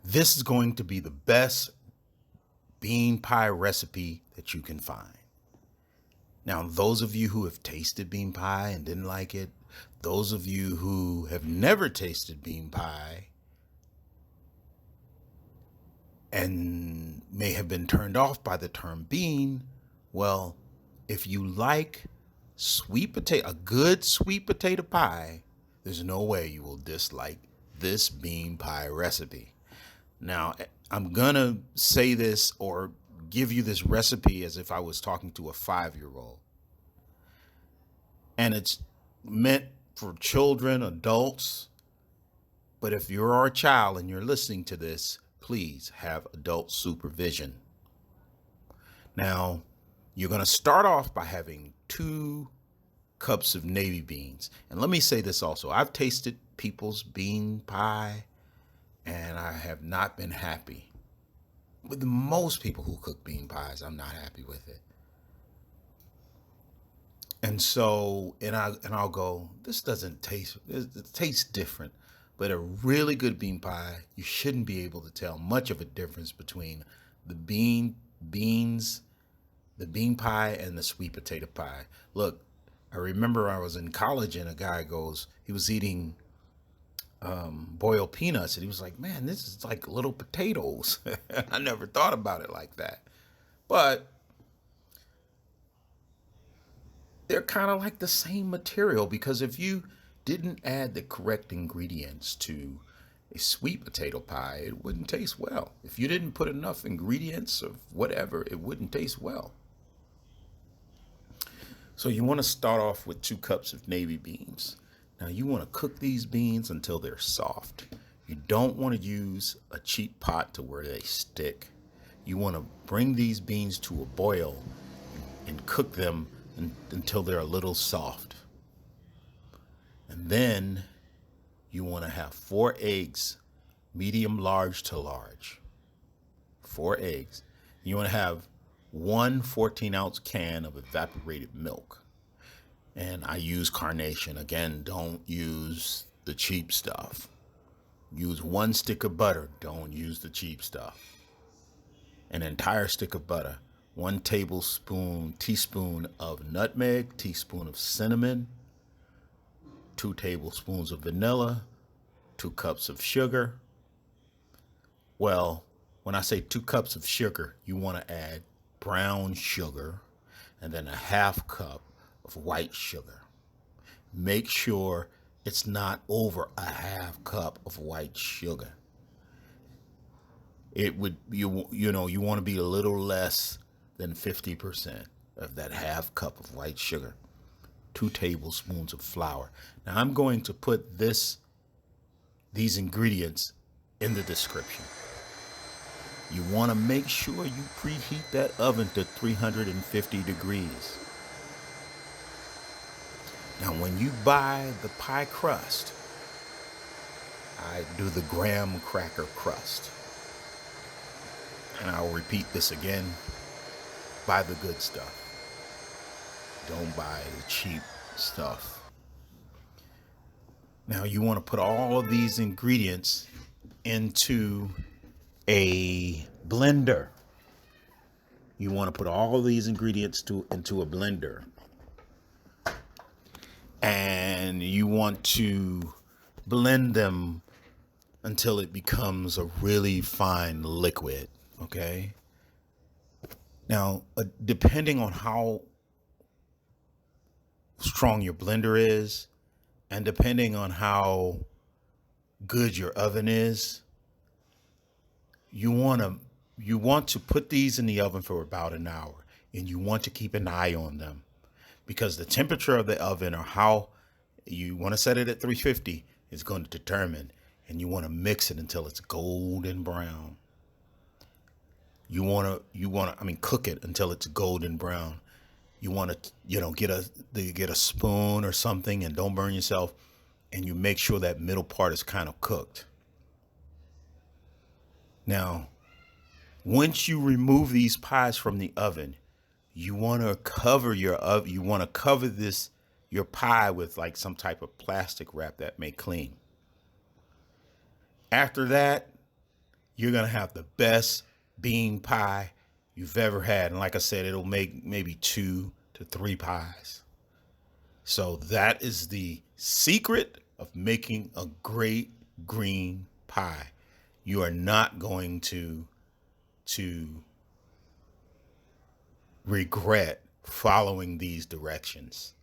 This is going to be the best bean pie recipe that you can find. Now, those of you who have tasted bean pie and didn't like it, those of you who have never tasted bean pie and may have been turned off by the term bean, well, if you like a good sweet potato pie, there's no way you will dislike this bean pie recipe. Now, I'm gonna say this or give you this recipe as if I was talking to a 5-year-old. And it's meant for children, adults. But if you're a child and you're listening to this, please have adult supervision. Now, you're going to start off by having 2 cups of navy beans. And let me say this also. I've tasted people's bean pie and I have not been happy. With most people who cook bean pies, I'm not happy with it. And so, I'll go, this doesn't taste, it tastes different. But a really good bean pie, you shouldn't be able to tell much of a difference between the beans, the bean pie, and the sweet potato pie. Look, I remember I was in college and a guy goes, he was eating boiled peanuts, and he was like, "Man, this is like little potatoes." I never thought about it like that, but they're kind of like the same material because if you didn't add the correct ingredients to a sweet potato pie, it wouldn't taste well. If you didn't put enough ingredients of whatever, it wouldn't taste well. So you want to start off with 2 cups of navy beans. Now you want to cook these beans until they're soft. You don't want to use a cheap pot to where they stick. You want to bring these beans to a boil and cook them until they're a little soft. And then you want to have 4 eggs, medium large to large. 4 eggs. You want to have 1 14-ounce can of evaporated milk. And I use Carnation. Again, don't use the cheap stuff. Use 1 stick of butter. Don't use the cheap stuff. An entire stick of butter. 1 teaspoon of nutmeg, teaspoon of cinnamon, 2 tablespoons of vanilla, 2 cups of sugar. Well, when I say 2 cups of sugar, you want to add brown sugar and then a half cup of white sugar. Make sure it's not over a half cup of white sugar. It would you want to be a little less than 50% of that half cup of white sugar. 2 tablespoons of flour. Now I'm going to put these ingredients in the description. You want to make sure you preheat that oven to 350 degrees. Now when you buy the pie crust, I do the graham cracker crust. And I'll repeat this again. Buy the good stuff. Don't buy the cheap stuff. Now you want to put all of these ingredients into a blender. You want to put all of these ingredients into a blender. And you want to blend them until it becomes a really fine liquid, okay? Now, depending on how strong your blender is and depending on how good your oven is, you want to put these in the oven for about an hour, and you want to keep an eye on them because the temperature of the oven or how you want to set it at 350 is going to determine, and you want to mix it until it's golden brown. You want to cook it until it's golden brown. You want to, get a spoon or something and don't burn yourself, and you make sure that middle part is kind of cooked. Now, once you remove these pies from the oven, you want to cover your pie with like some type of plastic wrap that may cling. After that, you're going to have the best bean pie you've ever had. And like I said, it'll make maybe 2 to 3 pies. So that is the secret of making a great green pie. You are not going to regret following these directions.